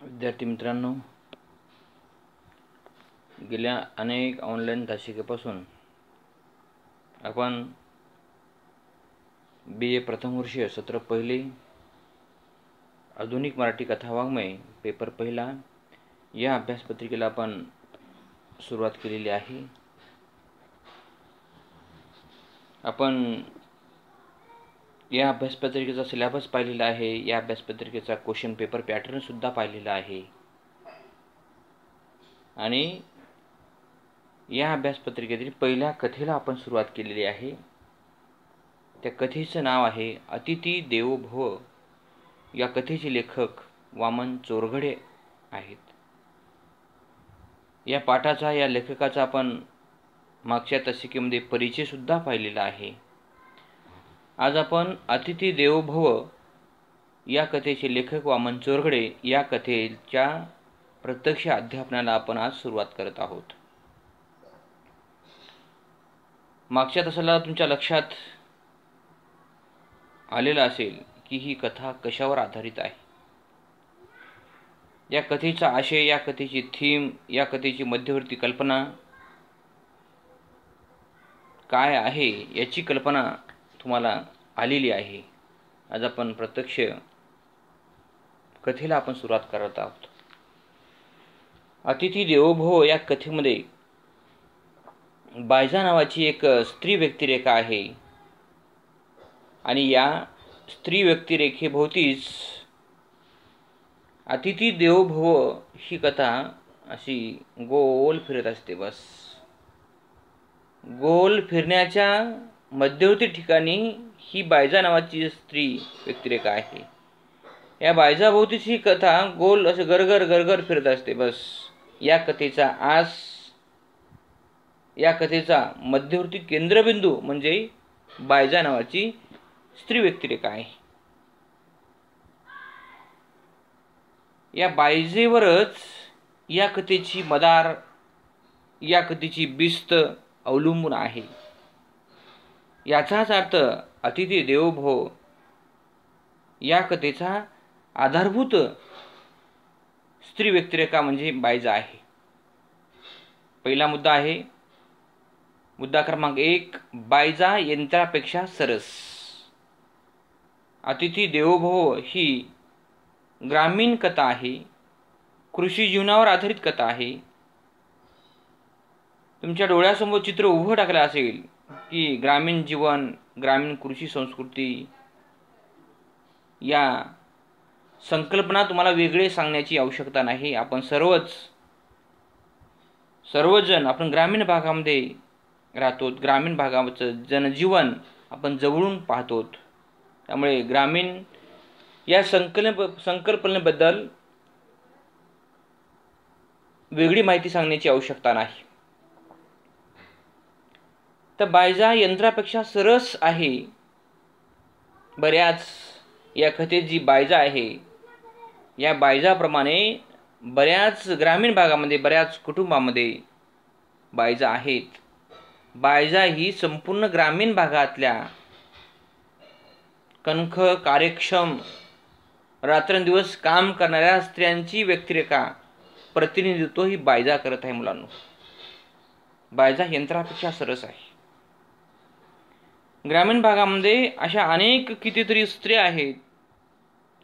विद्यार्थी मित्रांनो, गेल्या अनेक ऑनलाईन तासिकेपासून आपण BA प्रथम वर्ष सत्र पहिले आधुनिक मराठी कथा वाङ्मय पेपर पहिला या अभ्यासपत्रिकेला आपण सुरुवात केलेली आहे। आपण या अभ्यासपत्रिकेचा सिलेबस पाहिलेला आहे, या अभ्यासपत्रिकेचा क्वेश्चन पेपर पॅटर्न सुद्धा पाहिलेला आहे आणि या अभ्यासपत्रिकेतील पहिल्या कथेला आपण सुरुवात केलेली आहे। त्या कथेचं नाव आहे अतिथी देवो भव। या कथेचे लेखक वामन चोरघडे आहेत। या पाठाचा, या लेखकाचा आपण मागच्या तासिकेमध्ये परिचय सुद्धा पाहिलेला आहे। आज आपण अतिथी देवो भव या कथेचे लेखक वामन चोरघडे या कथेच्या प्रत्यक्ष अध्यापनाला आपण आज सुरुवात करत आहोत। मागच्या तासाला तुमच्या लक्षात आलेलं असेल की ही कथा कशावर आधारित आहे, या कथेचा आशय, या कथेची थीम, या कथेची मध्यवर्ती कल्पना काय आहे याची कल्पना तुम्हाला आलेली आहे। आज आपण प्रत्यक्ष कथेला आपण सुरुवात करत आहोत। अतिथी देवो भव या कथेमध्ये बायजा नावाची एक स्त्री व्यक्तिरेखा आहे आणि या स्त्री व्यक्तिरेखेभोवतीच अतिथी देवो भव ही कथा अशी गोल फिरत असते। बस गोल फिरण्याच्या मध्यवर्ती ठिकाणी ही बायजा नावाची स्त्री व्यक्तिरेखा आहे। या बायजाभोवतीच ही कथा गोल असं गरगर गरगर फिरत असते। बस या कथेचा मध्यवर्ती केंद्रबिंदू म्हणजे बायजा नावाची स्त्री व्यक्तिरेखा आहे। या बायजेवरच या कथेची मदार, या कथेची बिस्त अवलंबून आहे। याचाच अर्थ अतिथी देवो भव या कथेचा आधारभूत स्त्री व्यक्तिरेखा म्हणजे बायजा आहे। पहिला मुद्दा आहे, मुद्दा क्रमांक 1, बायजा यंत्रापेक्षा सरस। अतिथी देवो भव ही ग्रामीण कथा आहे, कृषी जीवनावर आधारित कथा आहे। तुमच्या डोळ्यासमोर चित्र उभं टाकलं असेल की ग्रामीण जीवन, ग्रामीण कृषी संस्कृती या संकल्पना तुम्हाला वेगळे सांगण्याची आवश्यकता नाही। आपण सर्वजण आपण ग्रामीण भागामध्ये राहतो, ग्रामीण भागाचं जनजीवन आपण जवळून पाहतो। त्यामुळे ग्रामीण या संकल्पनेबद्दल वेगळी माहिती सांगण्याची आवश्यकता नाही। तर बायजा यंत्रापेक्षा सरस आहे। बऱ्याच या कथेत जी बायजा आहे, या बायजाप्रमाणे बऱ्याच ग्रामीण भागामध्ये, बऱ्याच कुटुंबामध्ये बायजा आहेत। बायजा ही संपूर्ण ग्रामीण भागातल्या कणख, कार्यक्षम, रात्रंदिवस काम करणाऱ्या स्त्रियांची व्यक्तिरेखा, प्रतिनिधित्व ही बायजा करत आहे। मुलांनो, बायजा यंत्रापेक्षा सरस आहे। ग्रामीण भागामध्ये अशा अनेक कितीतरी स्त्रिया आहेत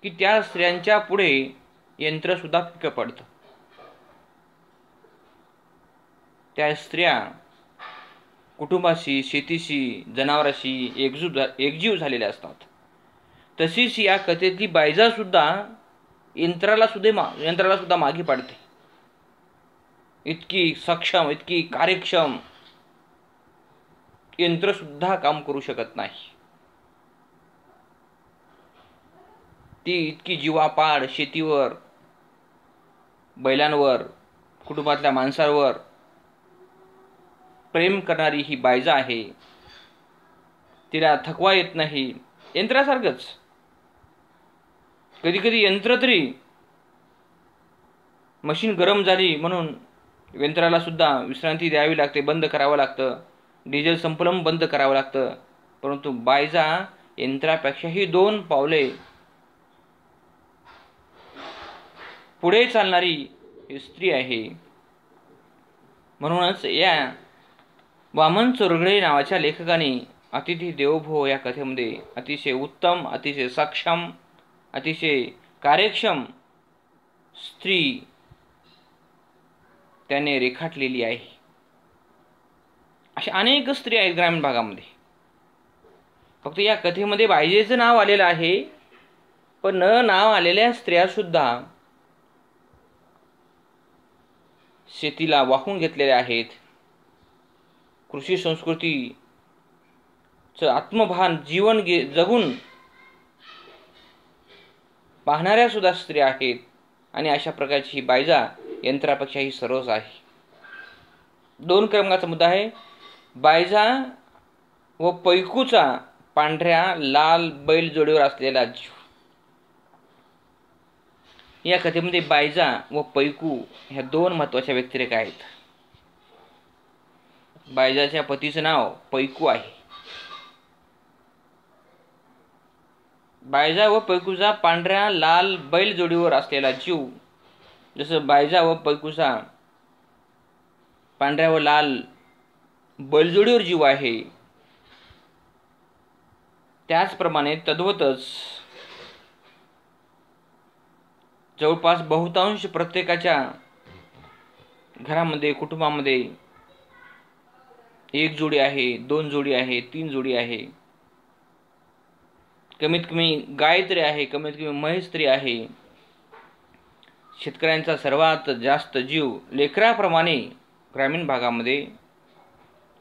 की त्या स्त्रियांच्या पुढे यंत्र सुद्धा फिक्क पडतं। त्या स्त्रिया कुटुंबाशी, शेतीशी, जनावराशी एकजीव झालेल्या असतात। तशीच या कथेतली बायजा सुद्धा यंत्राला सुद्धा मागे पाडते। इतकी सक्षम, इतकी कार्यक्षम, यंत्र सुद्धा काम करू शकत नाही। ती इतकी जीवापाड शेतीवर, बैलांवर, कुटुंबातल्या माणसांवर प्रेम करणारी ही बायजा आहे। तिला थकवा येत नाही, यंत्रासारखंच। कधी कधी यंत्र तरी मशीन गरम झाली म्हणून यंत्राला सुद्धा विश्रांती द्यावी लागते, बंद करावं लागतं, डिझेल संपलं बंद करावं लागतं। परंतु बायजा यंत्रापेक्षाही 2 पावले पुढे चालणारी ही स्त्री आहे. म्हणूनच या वामन चोरगडे नावाच्या लेखकाने अतिथी देवो भव या कथेमध्ये अतिशय उत्तम, अतिशय सक्षम, अतिशय कार्यक्षम स्त्री त्याने रेखाटलेली आहे. अशा अनेक स्त्रिया आहेत ग्रामीण भागामध्ये. फक्त या कथेमध्ये बायजेचं नाव आलेलं आहे, पण न नाव आलेल्या स्त्रिया सुद्धा शेतीला वाहून घेतलेल्या आहेत. कृषी संस्कृतीचं आत्मभान जीवन जगून पाहणाऱ्या सुद्धा स्त्रिया आहेत. आणि अशा प्रकारची ही बायजा यंत्रापेक्षाही सरस आहे. 2 क्रमांकाचा मुद्दा आहे बायजा व पैकूचा पांढऱ्या लाल बैल जोडीवर असलेला जीव. या कथेमध्ये बायजा व पैकू ह्या 2 महत्त्वाच्या व्यक्तिरेखा आहेत. बायजाच्या पतीचं नाव पैकू आहे. बायजा व पैकूचा पांढऱ्या लाल बैल जोडीवर असलेला जीव. जसं बायजा व पैकूचा पांढऱ्या व लाल बैलजोडीवर जीव आहे, त्याचप्रमाणे तद्वतच जवळपास बहुतांश प्रत्येकाच्या घरामध्ये कुटुंबामध्ये 1 जोडी आहे, 2 जोडी आहे, 3 जोडी आहे. कमीत कमी गाय तरी आहे, कमीत कमी म्हैस तरी आहे. शेतकऱ्यांचा सर्वात जास्त जीव लेकराप्रमाणे ग्रामीण भागामध्ये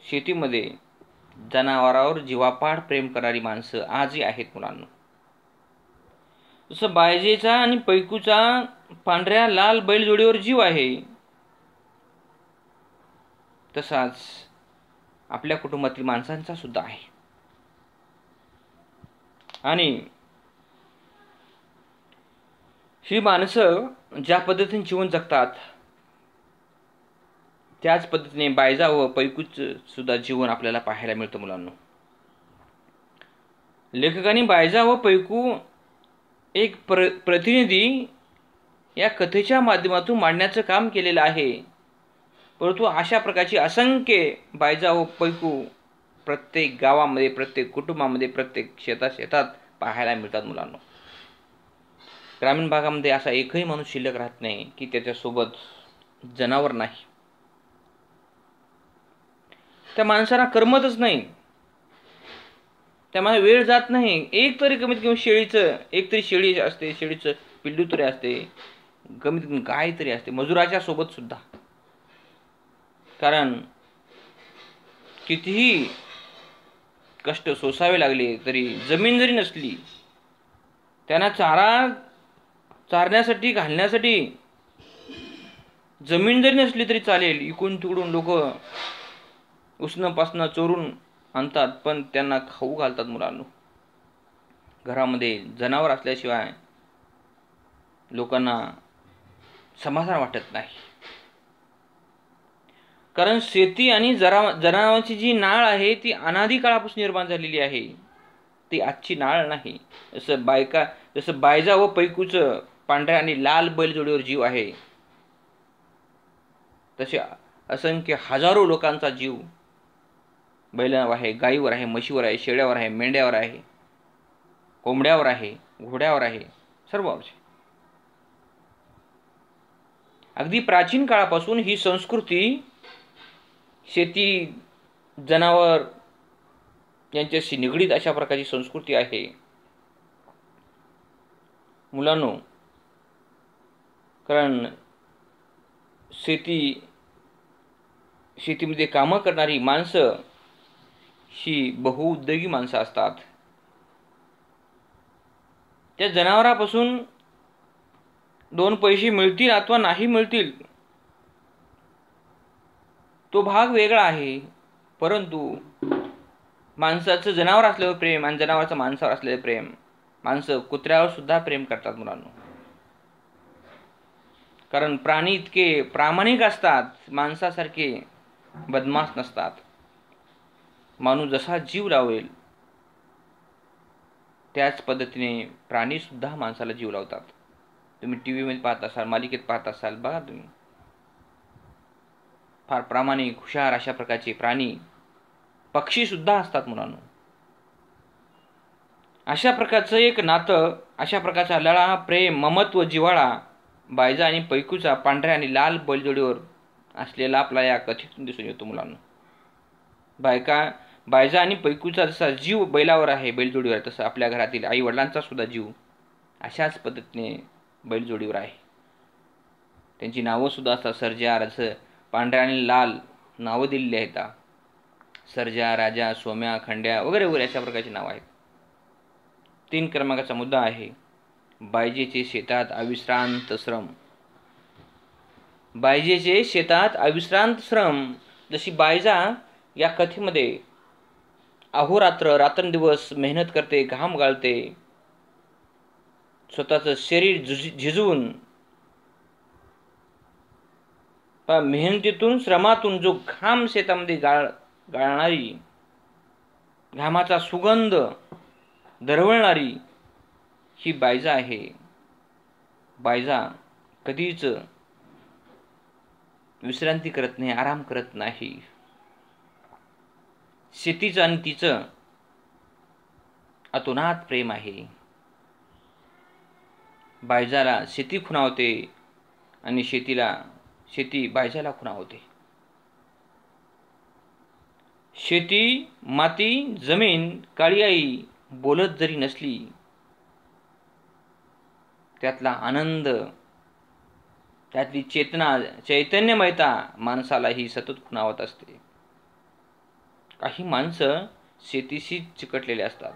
शेतीमध्ये जनावरांवर जीवापाड प्रेम करणारी माणसं आजही आहेत मुलांना. जसं बायजेचा आणि पैकूचा पांढऱ्या लाल बैलजोडीवर जीव आहे, तसाच आपल्या कुटुंबातील माणसांचा सुद्धा आहे. आणि ही माणसं ज्या पद्धतीने जीवन जगतात त्याच पद्धतीने बायजा व पैकूच सुद्धा जीवन आपल्याला पाहायला मिळतं मुलांना. लेखकांनी बायजा व पैकू एक प्रतिनिधी या कथेच्या माध्यमातून मांडण्याचं काम केलेलं आहे. परंतु अशा प्रकारची असंख्य बायजा व पैकू प्रत्येक गावामध्ये, प्रत्येक कुटुंबामध्ये, प्रत्येक शेतात पाहायला मिळतात मुलांना. ग्रामीण भागामध्ये असा एकही माणूस शिल्लक राहत नाही की त्याच्यासोबत जनावर नाही. त्या माणसाला करमतच नाही, त्यामुळे वेळ जात नाही. एक तरी कमीत कमी एक तरी शेळी असते, शेळीचं पिल्लू तरी असते, कमीत कमी गाय तरी असते, मजुराच्या सोबत सुद्धा. कारण कितीही कष्ट सोसावे लागले तरी जमीन जरी नसली, त्यांना चारण्यासाठी घालण्यासाठी जमीन जरी नसली तरी चालेल. इकडून तिकडून लोक उसणं पासणं चोरून आणतात, पण त्यांना खाऊ घालतात मुलांना. घरामध्ये जनावर असल्याशिवाय लोकांना समाधान वाटत नाही. कारण शेती आणि जनावरांची जी नाळ आहे ती अनादी काळापासून निर्माण झालेली आहे, ती आजची नाळ नाही. जसं बायजा व पैकूचं पांढऱ्या आणि लाल बैलजोडीवर जीव आहे, तसे असंख्य हजारो लोकांचा जीव बैलावर आहे, गायीवर आहे, म्हशीवर आहे, शेळ्यावर आहे, मेंढ्यावर आहे, कोंबड्यावर आहे, घोड्यावर आहे, सर्व. अगदी प्राचीन काळापासून ही संस्कृती शेती, जनावर यांच्याशी निगडीत अशा प्रकारची संस्कृती आहे मुलांनो. कारण शेतीमध्ये कामं करणारी माणसं ही बहुउद्योगी माणसं असतात. त्या जनावरापासून 2 पैसे मिळतील अथवा नाही मिळतील तो भाग वेगळा आहे, परंतु माणसाचं जनावर असल्यावर प्रेम आणि जनावराचं माणसावर असलेलं प्रेम, माणसं कुत्र्यावर सुद्धा प्रेम करतात मुलांना. कारण प्राणी इतके प्रामाणिक असतात, माणसासारखे बदमाश नसतात. माणूस जसा जीव लावेल त्याच पद्धतीने प्राणी सुद्धा माणसाला जीव लावतात. तुम्ही टी व्हीमध्ये पाहत असाल, मालिकेत पाहत असाल, बघा तुम्ही फार प्रामाणिक, हुशार अशा प्रकारचे प्राणी, पक्षी सुद्धा असतात मुलांनो. अशा प्रकारचं एक नातं, अशा प्रकारचा लळा, प्रेम, ममत्व, जिव्हाळा बायजा आणि पैकूचा पांढऱ्या आणि लाल बैलजोडीवर असलेला आपला या कथेतून दिसून येतो मुलांनो. बायजा आणि पैकूचा जसा जीव बैलावर आहे, बैलजोडीवर, तसं आपल्या घरातील आई वडिलांचा सुद्धा जीव अशाच पद्धतीने बैलजोडीवर आहे. त्यांची नावं सुद्धा असतात. सर्जा, रस, पांढऱ्या आणि लाल नावं दिलेली आहेत. सर्जा, राजा, सोम्या, खंड्या वगैरे वगैरे अशा प्रकारची नावं आहेत. 3 क्रमांकाचा मुद्दा आहे बायजेचे शेतात अविश्रांत श्रम. बायजेचे शेतात अविश्रांत श्रम. जशी बायजा या कथेमध्ये अहोरात्र, रात्रंदिवस मेहनत करते, घाम गाळते, स्वतःचं शरीर झिजवून मेहनतीतून, श्रमातून जो घाम शेतामध्ये गाळणारी, घामाचा सुगंध दरवळणारी ही बायजा आहे. बायजा कधीच विश्रांती करत नाही, आराम करत नाही. शेतीचं आणि तिचं अतोनात प्रेम आहे. बायजाला शेती खुणावते आणि शेती बायजाला खुणावते. शेती, माती, जमीन, काळी आई बोलत जरी नसली, त्यातला आनंद, त्यातली चेतना, चैतन्यमयता माणसालाही सतत खुणावत असते. काही माणसं शेतीशी चिकटलेले असतात.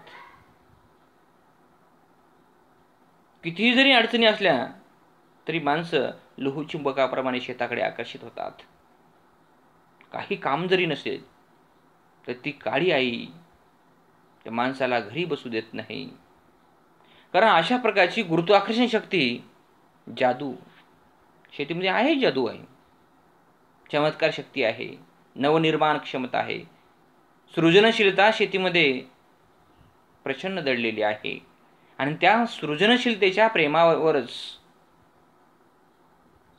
कितीही जरी अडचणी असल्या तरी माणसं लोहचुंबकाप्रमाणे शेताकडे आकर्षित होतात. काही काम जरी नसेल तर ती काळी आई त्या माणसाला घरी बसू देत नाही. कारण अशा प्रकारची गुरुत्वाकर्षण शक्ती, जादू शेतीमध्ये आहे. जादू आहे, चमत्कार शक्ती आहे, नवनिर्माण क्षमता आहे, सृजनशीलता शेतीमध्ये प्रचंड दडलेली आहे. आणि त्या सृजनशीलतेच्या प्रेमावरच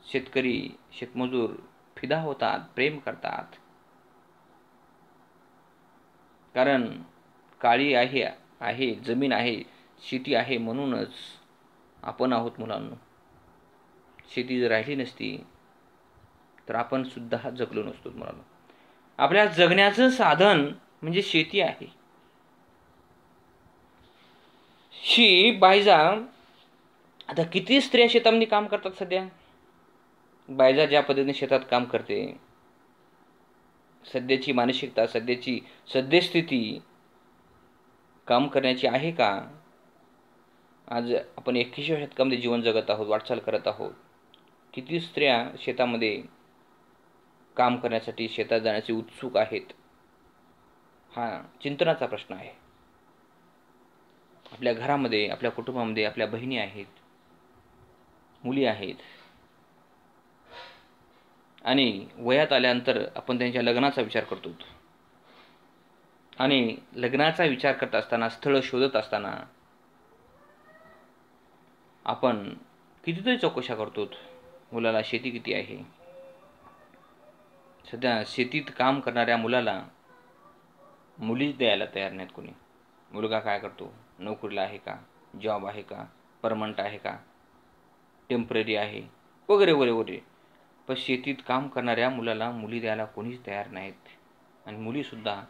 शेतकरी, शेतमजूर फिदा होतात, प्रेम करतात. कारण काळी आहे, जमीन आहे, शेती आहे, म्हणूनच आपण आहोत मुलांनो. शेती जर राहिली नसती तर आपण सुद्धा जगलो नसतो मुलांनो. आपल्या जगण्याचं साधन म्हणजे शेती आहे. ही बायजा, आता किती स्त्रिया शेतामध्ये काम करतात सध्या. बायजा ज्या पद्धतीने शेतात काम करते, सध्याची मानसिकता, सध्याची सद्यस्थिती काम करण्याची आहे का? आज आपण 21व्या शतकामध्ये जीवन जगत आहोत, वाटचाल करत आहोत. किती स्त्रिया शेतामध्ये काम करण्यासाठी, शेतात जाण्याचे उत्सुक आहेत? हा चिंतनाचा प्रश्न आहे. आपल्या घरामध्ये, आपल्या कुटुंबामध्ये आपल्या बहिणी आहेत, मुली आहेत, आणि वयात आल्यानंतर आपण त्यांच्या लग्नाचा विचार करतो. आणि लग्नाचा विचार करत असताना, स्थळ शोधत असताना आपण कितीतरी चौकशा करतो. मुलाला शेती किती आहे? सध्या शेतीत काम करणाऱ्या मुलाला मुलीच द्यायला तयार नाहीत कोणी. मुलगा काय करतो? नोकरीला आहे का? जॉब आहे का? परमनंट आहे का? टेम्पररी आहे वगैरे वगैरे वगैरे. पण शेतीत काम करणाऱ्या मुलाला मुली द्यायला कोणीच तयार नाहीत. आणि मुलीसुद्धा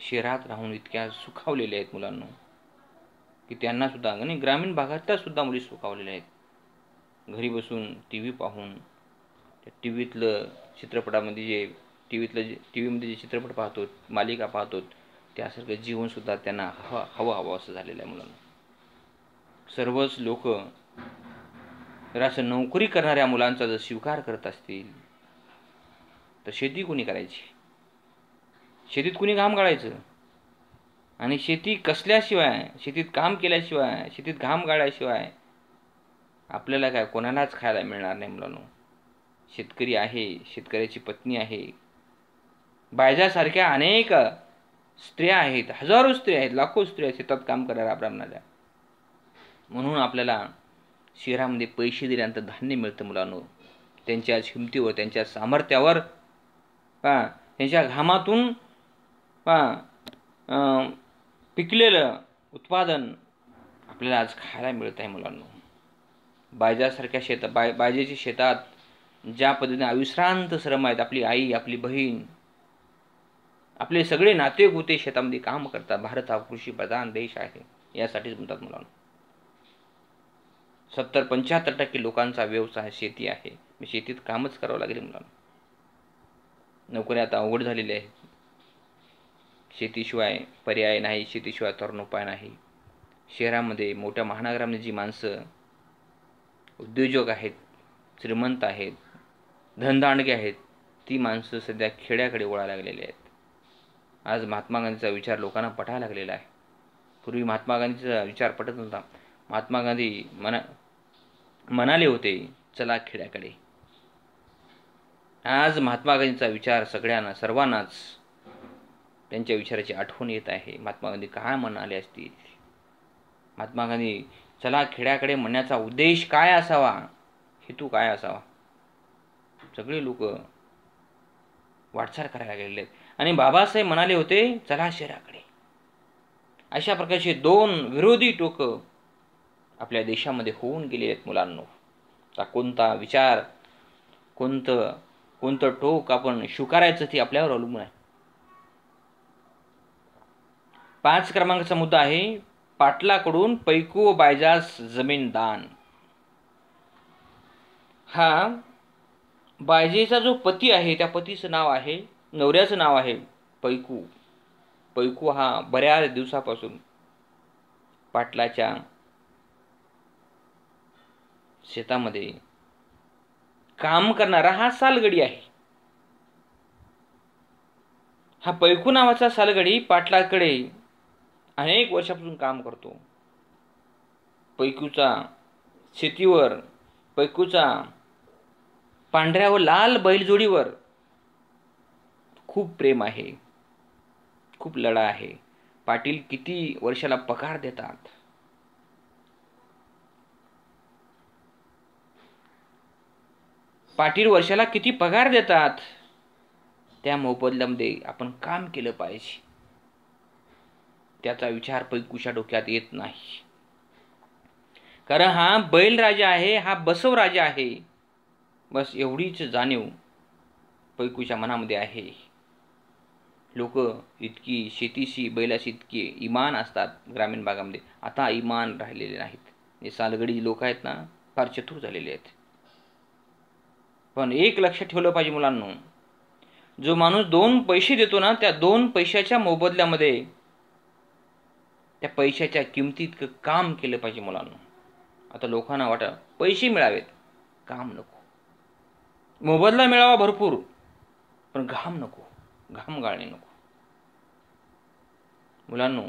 शहरात राहून इतक्या सुखावलेल्या आहेत मुलांना की त्यांना सुद्धा, आणि ग्रामीण भागातल्या सुद्धा मुली सुखावलेल्या आहेत. घरी बसून टी व्ही पाहून, त्या टी व्हीतलं चित्रपटामध्ये टी व्हीमध्ये जे चित्रपट पाहतो, मालिका पाहतो, त्यासारखं जीवनसुद्धा त्यांना हवं असं झालेलं आहे मुलांना. सर्वच लोक जर असं नोकरी करणाऱ्या मुलांचा जर स्वीकार करत असतील तर शेती कुणी करायची? शेतीत कुणी घाम गाळायचं? आणि शेती कसल्याशिवाय, शेतीत काम केल्याशिवाय, शेतीत घाम गाळल्याशिवाय आपल्याला काय, कोणालाच खायला मिळणार नाही मुलांनो. शेतकरी आहे, शेतकऱ्याची पत्नी आहे, बायजासारख्या अनेक स्त्रिया आहेत, हजारो स्त्रिया आहेत, लाखो स्त्रिया शेतात काम करायला आपल्याला. म्हणून आपल्याला शहरामध्ये पैसे दिल्यानंतर धान्य मिळतं मुलांनो. त्यांच्या हिमतीवर, त्यांच्या सामर्थ्यावर, त्यांच्या घामातून पिकलेलं उत्पादन आपल्याला आज खायला मिळत आहे मुलांनो. बायजासारख्या बायजेच्या शेतात ज्या पद्धतीने अविश्रांत श्रम आहेत, आपली आई, आपली बहीण, आपले सगळे नातेगोते शेतामध्ये काम करतात. भारत हा कृषीप्रधान देश आहे, यासाठीच म्हणतात मुलांनो. 70-75% लोकांचा व्यवसाय शेती आहे. शेतीत कामच करावं लागेल मुलांना. नोकऱ्या आता अवघड झालेल्या आहेत. शेतीशिवाय पर्याय नाही, शेतीशिवाय तरुणोपाय नाही. शहरामध्ये, मोठ्या महानगरामध्ये जी माणसं उद्योजक आहेत, श्रीमंत आहेत, धनदांडगे आहेत, ती माणसं सध्या खेड्याकडे वळायला लागलेली आहेत. आज महात्मा गांधीचा विचार लोकांना पटायला लागलेला आहे. पूर्वी महात्मा गांधीचा विचार पटत नव्हता. महात्मा गांधी म्हणाले होते, चला खेड्याकडे. आज महात्मा गांधीचा विचार सर्वांनाच त्यांच्या विचाराची आठवण येत आहे. महात्मा गांधी काय म्हणाले असतील? महात्मा गांधी चला खेड्याकडे म्हणण्याचा उद्देश काय असावा, हेतू काय असावा? सगळे लोक वाटचाल करायला गेलेले आहेत. आणि बाबासाहेब म्हणाले होते, चला शहराकडे. अशा प्रकारचे दोन विरोधी टोक आपल्या देशामध्ये होऊन गेले आहेत मुलांनो. आता कोणता विचार, कोणतं टोक आपण स्वीकारायचं ते आपल्यावर अवलंबून आहे. 5 क्रमांकाचा मुद्दा आहे, पाटलाकडून पैकू व बायजास जमीन दान. हा बायजेचा जो पती आहे, त्या पतीचं नाव आहे, नवऱ्याचं नाव आहे पैकू. पैकू हा बऱ्याच दिवसापासून पाटलाच्या शेतामध्ये काम करणारा हा सालगडी आहे. हा पैकू नावाचा सालगडी पाटलाकडे अनेक वर्षापासून काम करतो. पैकूचा शेतीवर, पैकूचा पांढऱ्या व लाल बैलजोडीवर खूप प्रेम आहे, खूप लढा आहे. पाटील किती वर्षाला पगार देतात? पाटील वर्षाला किती पगार देतात? त्या मोबदल्यामध्ये आपण काम केलं पाहिजे, त्याचा विचार पैकूच्या डोक्यात येत नाही. कारण हा बैलराजा आहे, हा बसवराजा आहे. बस एवढीच जाणीव पैकूच्या मनामध्ये आहे. लोक इतकी शेतीशी, बैलाशी इतके इमान असतात ग्रामीण भागामध्ये. आता इमान राहिलेले नाहीत. हे सालगडी लोक आहेत ना, फार चतुर झालेले आहेत. पण एक लक्षात ठेवलं पाहिजे मुलांनो, जो माणूस 2 पैसे देतो ना, त्या 2 पैशाच्या मोबदल्यामध्ये त्या पैशाच्या किमतीत काम केलं पाहिजे मुलांनो. आता लोकांना वाटतं पैसे मिळावेत, काम नको. मोबदला मिळावा भरपूर, पण घाम नको, घाम गाळणे नको. मुलांनो,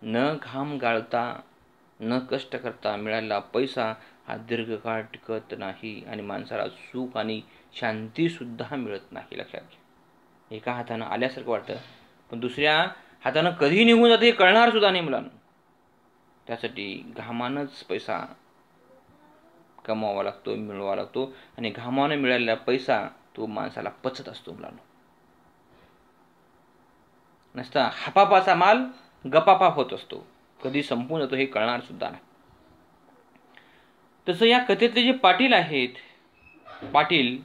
न घाम गाळता, न कष्ट करता मिळालेला पैसा हा दीर्घकाळ टिकत नाही आणि माणसाला सुख आणि शांती सुद्धा मिळत नाही. लक्षात घ्या. एका हातानं आल्यासारखं वाटतं, पण दुसऱ्या हातानं कधी निघून जाते हे कळणार सुद्धा नाही मुलांनो. त्यासाठी घामानंच पैसा कमवावा लागतो, मिळवावा लागतो. आणि घामानं मिळालेला पैसा तो माणसाला पचत असतो मुलांनो. नसता हापापाचा माल गपापाप होत असतो, कधी संपून जातो हे कळणार सुद्धा नाही. तसं या कथेतले जे पाटील आहेत, पाटील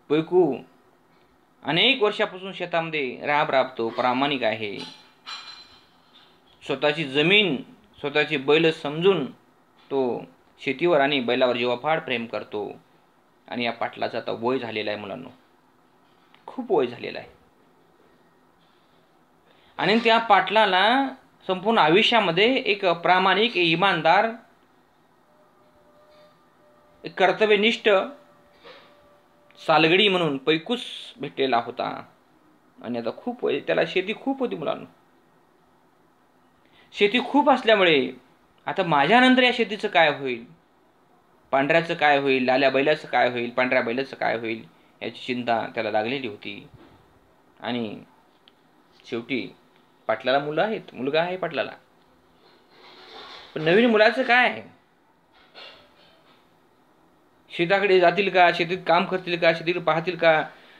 पैकू अनेक वर्षापासून शेतामध्ये राबतो, प्रामाणिक आहे. स्वतःची जमीन, स्वतःची बैल समजून तो शेतीवर आणि बैलावर जीवापाड प्रेम करतो. आणि या पाटलाचा आता वय झालेला आहे मुलांनो, खूप वय झालेला आहे. आणि त्या पाटलाला संपूर्ण आयुष्यामध्ये एक प्रामाणिक, इमानदार, एक कर्तव्यनिष्ठ सालगडी म्हणून पैकूच भेटलेला होता. आणि आता खूप वय, त्याला शेती खूप होती मुलांनो. शेती खूप असल्यामुळे आता माझ्यानंतर या शेतीचं काय होईल, पांढऱ्याचं काय होईल, लाल्या बैलाचं काय होईल, पांढऱ्या बैलाचं काय होईल, याची चिंता त्याला लागलेली होती. आणि शेवटी पाटलाला मुलं आहेत, मुलगा आहे पाटलाला, पण नवीन मुलाचं काय आहे? शेताकडे जातील का, शेतीत काम करतील का, शेतीकडे पाहतील का,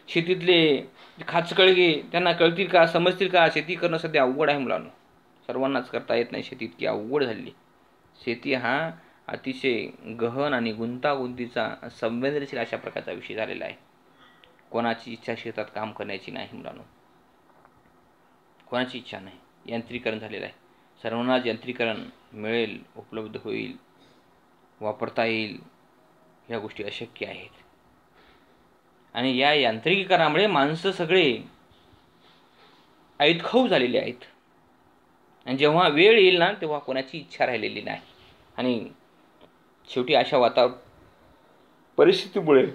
शेतीतले खाचकळगे त्यांना कळतील का, समजतील का? शेती करणं सध्या अवघड आहे मुलांनो. सर्वांनाच करता येत नाही शेती, इतकी अवघड झाली. शेती हा अतिशय गहन आणि गुंतागुंतीचा संवेदनशील अशा प्रकारचा विषय झालेला आहे. कोणाची इच्छा शेतात काम करण्याची नाही मुलांनो, कोणाची इच्छा नाही. यांत्रिकरण झालेलं आहे. सर्वांनाच यांत्रिकरण मिळेल, उपलब्ध होईल, वापरता येईल, ह्या गोष्टी अशक्य आहेत. आणि या यांत्रिकीकरणामुळे माणसं सगळे ऐतखाऊ झालेले आहेत. आणि जेव्हा वेळ येईल ना, तेव्हा कोणाची इच्छा राहिलेली नाही. आणि शेवटी अशा परिस्थितीमुळे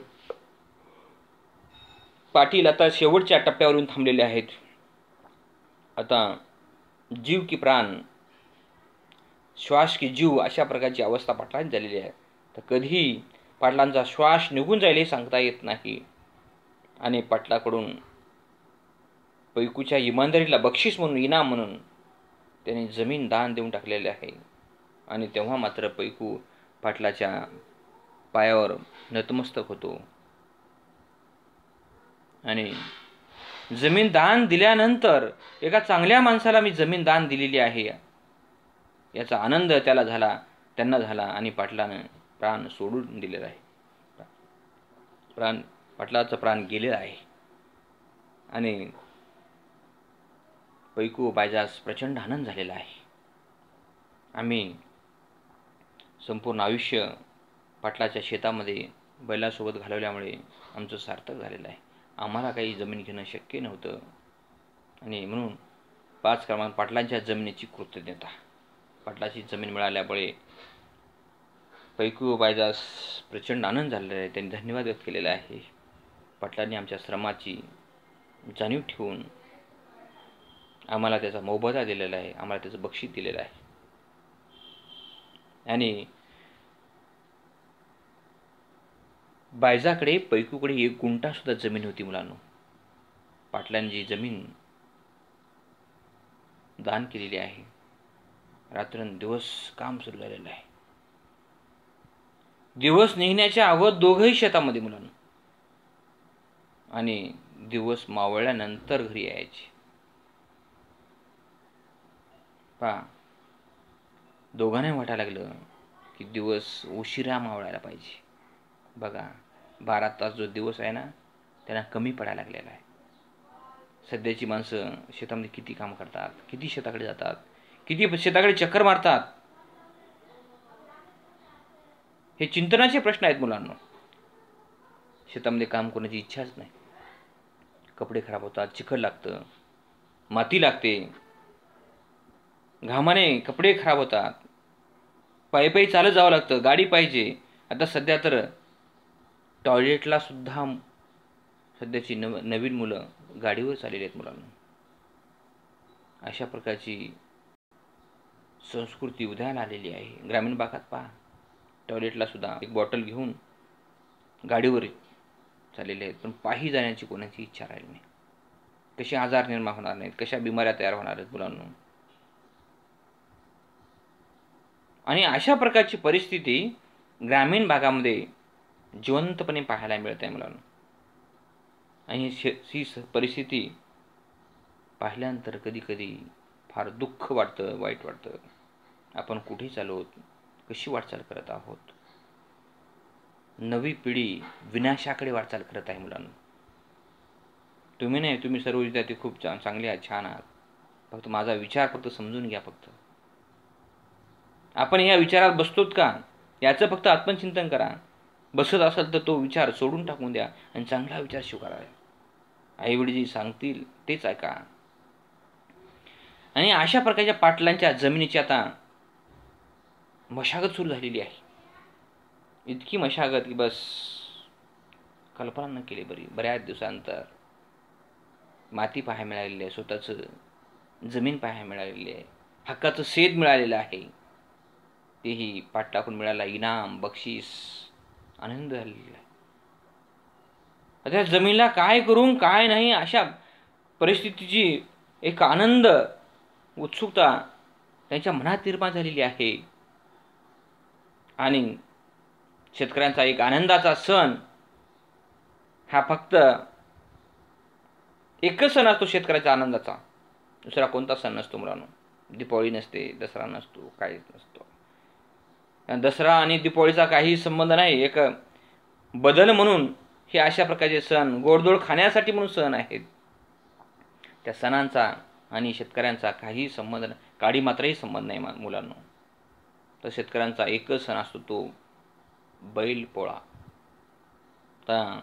पाटील आता शेवटच्या टप्प्यावर येऊन थांबलेले आहेत. आता जीव की प्राण, श्वास की जीव अशा प्रकारची अवस्था पाटलांची झालेली आहे. तर कधी पाटलांचा श्वास निघून जाईल हे सांगता येत नाही. आणि पाटलाकडून पैकूच्या इमानदारीला बक्षीस म्हणून, इनाम म्हणून त्यांनी जमीन दान देऊन टाकलेले आहे. आणि तेव्हा मात्र पैकू पाटलाच्या पायावर नतमस्तक होतो. आणि जमीन दान दिल्यानंतर एका चांगल्या माणसाला मी जमीन दान दिलेली आहे याचा आनंद त्यांना झाला. आणि पाटलानं प्राण सोडून दिलेला आहे. पाटलाचं प्राण गेलेलं आहे. आणि पैकू बायजास प्रचंड आनंद झालेला आहे. आम्ही संपूर्ण आयुष्य पाटलाच्या शेतामध्ये बैलासोबत घालवल्यामुळे आमचं सार्थक झालेलं आहे. आम्हाला काही जमीन घेणं शक्य नव्हतं. आणि म्हणून 5 क्रमांक पाटलांच्या जमिनीची कृतज्ञता. पाटलाची जमीन मिळाल्यामुळे पैकू बायजास प्रचंड आनंद झालेला आहे. त्यांनी धन्यवाद व्यक्त केलेला आहे. पाटलांनी आमच्या श्रमाची जाणीव ठेवून आम्हाला त्याचा मोबदला दिलेला आहे, आम्हाला त्याचं बक्षीस दिलेलं आहे. आणि बायजाकडे पैकूकडे 1 गुंठा सुद्धा जमीन होती मुलांनो. पाटलांनी जी जमीन दान केलेली आहे, रात्रंदिवस काम सुरू झालेलं आहे. दिवस निघण्याच्या अगोदर दोघंही शेतामध्ये मुलांनो. आणि दिवस मावळल्यानंतर घरी यायचे. दोघांनाही वाटायला लागलं की दिवस उशिरा मावळायला पाहिजे. बघा 12 तास जो दिवस आहे ना, त्यांना कमी पडायला लागलेला आहे. सध्याची माणसं शेतामध्ये किती काम करतात, किती शेताकडे जातात, किती शेताकडे चक्कर मारतात, हे चिंतनाचे प्रश्न आहेत मुलांना. शेतामध्ये काम करण्याची इच्छाच नाही. कपडे खराब होतात, चिखल लागतं, माती लागते, घामाने कपडे खराब होतात, पायी चालत जावं लागतं, गाडी पाहिजे. आता सध्या तर टॉयलेटला सुद्धा सध्याची नवीन मुलं गाडीवर चाललेली आहेत मुलांना. अशा प्रकारची संस्कृती उदयाला आलेली आहे. ग्रामीण भागात पहा, टॉयलेटला सुद्धा एक बॉटल घेऊन गाडीवर चाललेले आहेत. पण पायी जाण्याची कोणाची इच्छा राहिली नाही. कसे आजार निर्माण होणार नाहीत, कशा बिमाऱ्या तयार होणार आहेत मुलांना. आणि अशा प्रकारची परिस्थिती ग्रामीण भागामध्ये जिवंतपणे पाहायला मिळते मुलांना. आणि ही परिस्थिती पाहिल्यानंतर कधी कधी फार दुःख वाटतं, वाईट वाटतं. आपण कुठे चाललो आहोत, कशी वाटचाल करत आहोत. नवी पिढी विनाशाकडे वाटचाल करत आहे मुलांना. तुम्ही नाही, तुम्ही सर्व विद्यार्थी खूप चांगले आहात, छान आहात. फक्त माझा विचार फक्त समजून घ्या. फक्त आपण या विचारात बसतोत का, याचं फक्त आत्मचिंतन करा. बसत असाल तर तो विचार सोडून टाकून द्या आणि चांगला विचार स्वीकारा. आई वडील जे सांगतील तेच ऐका. आणि अशा प्रकारच्या पाटलांच्या जमिनीची आता मशागत सुरू झालेली आहे. इतकी मशागत की बस कल्पना न केली बरी. बऱ्याच दिवसानंतर माती पाहायला मिळालेली आहे, स्वतःचं जमीन पाहायला मिळालेली आहे, हक्काचं शेत मिळालेलं आहे. तेही पाटलाकडून मिळाला इनाम, बक्षीस, आनंद झालेला आहे. आता जमिनीला काय करून काय नाही अशा परिस्थितीची एक आनंद, उत्सुकता त्यांच्या मनात निर्माण झालेली आहे. आणि शेतकऱ्यांचा एक आनंदाचा सण हा फक्त एकच सण असतो शेतकऱ्याच्या आनंदाचा, दुसरा कोणता सण नसतो मुलांनो. दीपावली नसते, दसरा नसतो, काहीच नसतो. दसरा आणि दीपावलीचा काही संबंध नाही. एक बदल म्हणून हे अशा प्रकारचे सण, गोडधोड खाण्यासाठी म्हणून सण आहेत. त्या सणांचा आणि शेतकऱ्यांचा काही संबंध नाही, काडी मात्रही संबंध नाही मुलांनो. तर शेतकऱ्यांचा एकच सण असतो, तो बैलपोळा. तर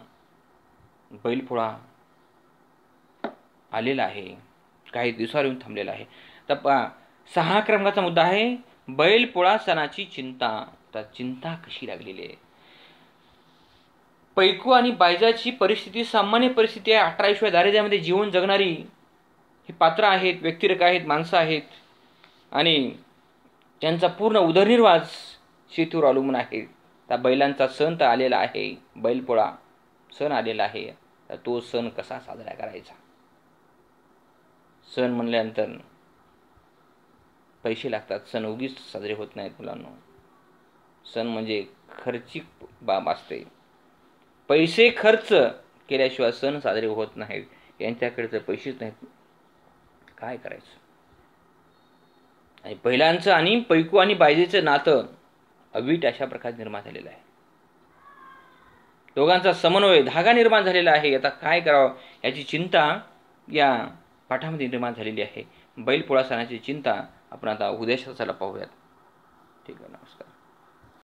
बैलपोळा आलेला आहे, काही दिवसावर येऊन थांबलेला आहे. तर 6 क्रमांकाचा मुद्दा आहे बैलपोळा सणाची चिंता. तर चिंता कशी लागलेली आहे. पैकू आणि बायजाची परिस्थिती सामान्य परिस्थिती आहे. 18व्या दारिद्र्यामध्ये जीवन जगणारी ही पात्र आहेत, व्यक्तिरेखा आहेत, माणसं आहेत आणि त्यांचा पूर्ण उदरनिर्वाह शेतीवर अवलंबून आहे. त्या बैलांचा सण तर आलेला आहे, बैलपोळा सण आलेला आहे. तर तो सण कसा साजरा करायचा. सण म्हणल्यानंतर पैसे लागतात. सण उगीच साजरे होत नाहीत मुलांनो. सण म्हणजे खर्चिक बाब असते. पैसे खर्च केल्याशिवाय सण साजरे होत नाहीत. यांच्याकडे तर पैसेच नाहीत, काय करायचं. आणि बैलांचं आणि पैकू आणि बायजेचं नातं अवीट अशा प्रकारे निर्माण झालेलं आहे. दोघांचा समन्वय, धागा निर्माण झालेला आहे. आता काय करावं याची चिंता या पाठामध्ये निर्माण झालेली आहे. बैलपोळा सणाची चिंता आपण आता उद्या सणाला पाहूयात. ठीक आहे, नमस्कार.